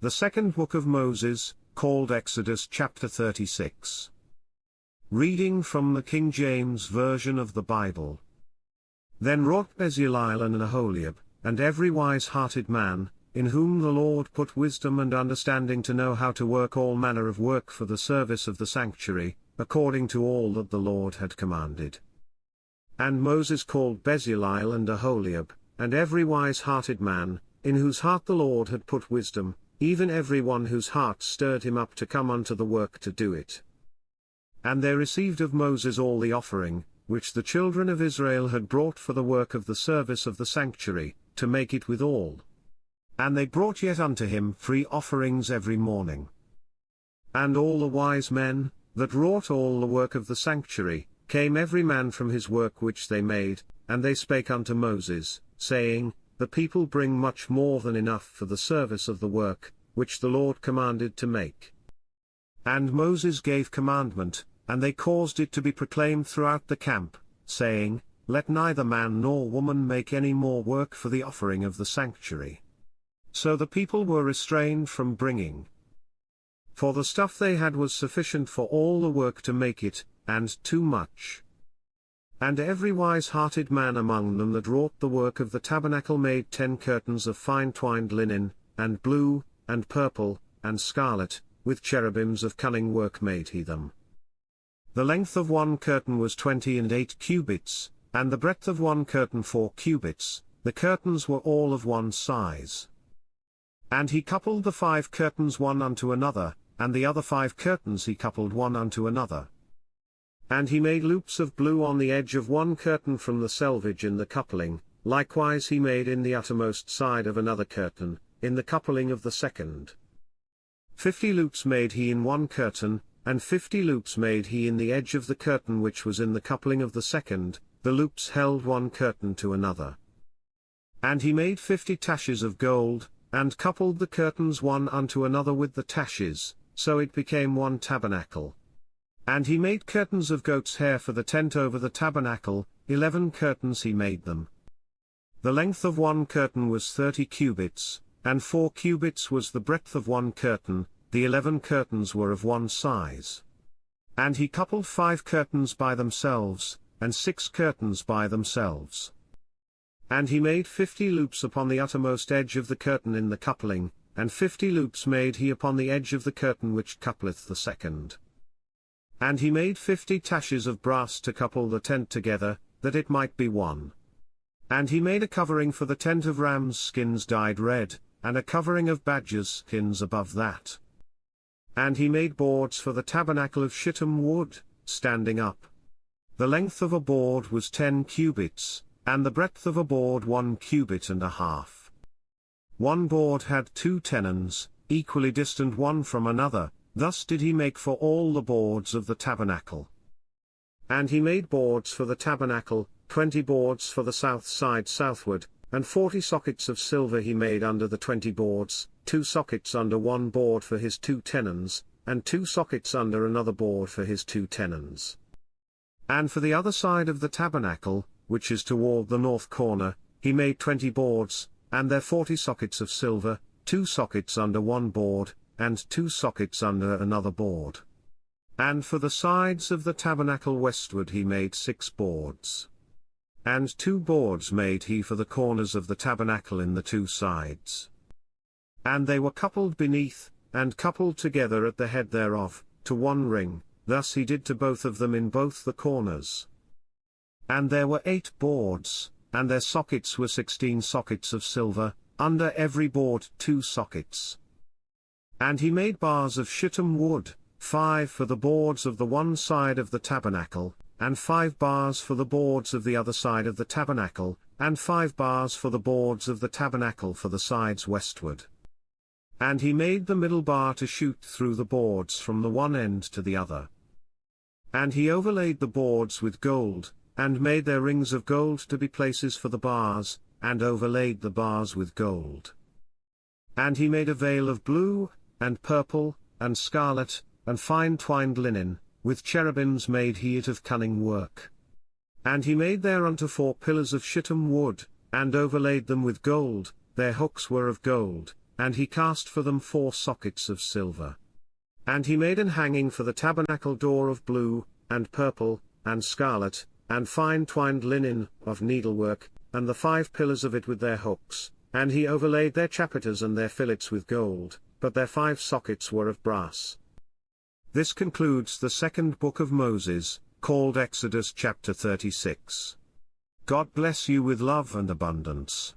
The second book of Moses, called Exodus chapter 36. Reading from the King James Version of the Bible. Then wrought Bezaleel and Aholiab, and every wise-hearted man, in whom the Lord put wisdom and understanding to know how to work all manner of work for the service of the sanctuary, according to all that the Lord had commanded. And Moses called Bezaleel and Aholiab, and every wise-hearted man, in whose heart the Lord had put wisdom, even every one whose heart stirred him up to come unto the work to do it. And they received of Moses all the offering, which the children of Israel had brought for the work of the service of the sanctuary, to make it withal. And they brought yet unto him free offerings every morning. And all the wise men, that wrought all the work of the sanctuary, came every man from his work which they made, and they spake unto Moses, saying, The people bring much more than enough for the service of the work, which the Lord commanded to make. And Moses gave commandment, and they caused it to be proclaimed throughout the camp, saying, Let neither man nor woman make any more work for the offering of the sanctuary. So the people were restrained from bringing. For the stuff they had was sufficient for all the work to make it, and too much. And every wise-hearted man among them that wrought the work of the tabernacle made 10 curtains of fine twined linen, and blue, and purple, and scarlet, with cherubims of cunning work made he them. The length of one curtain was 28 cubits, and the breadth of one curtain 4 cubits, the curtains were all of one size. And he coupled the 5 curtains one unto another, and the other 5 curtains he coupled one unto another. And he made loops of blue on the edge of one curtain from the selvage in the coupling, likewise he made in the uttermost side of another curtain, in the coupling of the second. 50 loops made he in one curtain, and 50 loops made he in the edge of the curtain which was in the coupling of the second, the loops held one curtain to another. And he made 50 taches of gold, and coupled the curtains one unto another with the taches, so it became one tabernacle. And he made curtains of goat's hair for the tent over the tabernacle, 11 curtains he made them. The length of one curtain was 30 cubits, and 4 cubits was the breadth of one curtain, the 11 curtains were of one size. And he coupled 5 curtains by themselves, and 6 curtains by themselves. And he made 50 loops upon the uttermost edge of the curtain in the coupling, and 50 loops made he upon the edge of the curtain which coupleth the second. And he made 50 taches of brass to couple the tent together, that it might be one. And he made a covering for the tent of rams' skins dyed red, and a covering of badgers' skins above that. And he made boards for the tabernacle of shittim wood, standing up. The length of a board was 10 cubits, and the breadth of a board 1 cubit and a half. One board had 2 tenons, equally distant one from another, thus did he make for all the boards of the tabernacle. And he made boards for the tabernacle, 20 boards for the south side southward, and 40 sockets of silver he made under the 20 boards, 2 sockets under one board for his 2 tenons, and 2 sockets under another board for his 2 tenons. And for the other side of the tabernacle, which is toward the north corner, he made 20 boards, and their 40 sockets of silver, 2 sockets under one board, and 2 sockets under another board. And for the sides of the tabernacle westward he made 6 boards. And 2 boards made he for the corners of the tabernacle in the 2 sides. And they were coupled beneath, and coupled together at the head thereof, to one ring, thus he did to both of them in both the corners. And there were 8 boards, and their sockets were 16 sockets of silver, under every board 2 sockets. And he made bars of shittim wood, 5 for the boards of the one side of the tabernacle, and 5 bars for the boards of the other side of the tabernacle, and 5 bars for the boards of the tabernacle for the sides westward. And he made the middle bar to shoot through the boards from the one end to the other. And he overlaid the boards with gold, and made their rings of gold to be places for the bars, and overlaid the bars with gold. And he made a veil of blue, and purple, and scarlet, and fine twined linen, with cherubims made he it of cunning work. And he made thereunto 4 pillars of shittim wood, and overlaid them with gold, their hooks were of gold, and he cast for them 4 sockets of silver. And he made an hanging for the tabernacle door of blue, and purple, and scarlet, and fine twined linen, of needlework, and the 5 pillars of it with their hooks, and he overlaid their chapiters and their fillets with gold, but their 5 sockets were of brass. This concludes the second book of Moses, called Exodus chapter 36. God bless you with love and abundance.